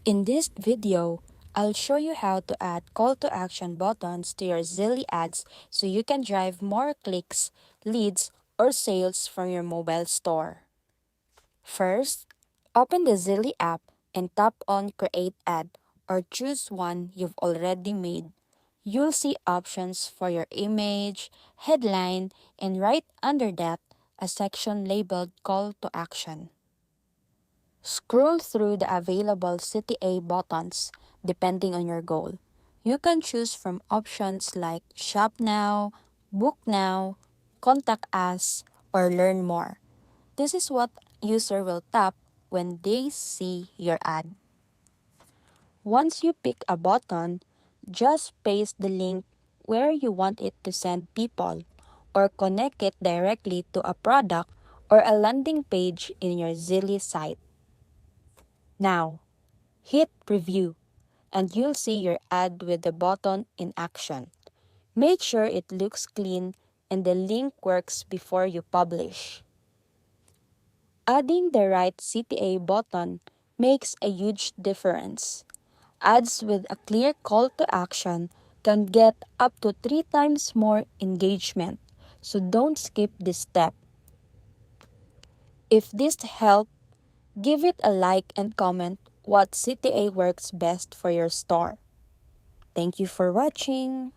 In this video, I'll show you how to add call to action buttons to your Zeely ads so you can drive more clicks, leads, or sales from your mobile store. First, open the Zeely app and tap on Create Ad or choose one you've already made. You'll see options for your image, headline, and right under that, a section labeled Call to Action. Scroll through the available CTA buttons depending on your goal. You can choose from options like Shop Now, Book Now, Contact Us, or Learn More. This is what user will tap when they see your ad. Once you pick a button, just paste the link where you want it to send people or connect it directly to a product or a landing page in your Zeely site. Now, hit preview and you'll see your ad with the button in action. Make sure it looks clean and the link works before you publish. Adding the right CTA button makes a huge difference. Ads with a clear call to action can get up to 3 times more engagement, so don't skip this step. If this helped, give it a like and comment what CTA works best for your store. Thank you for watching.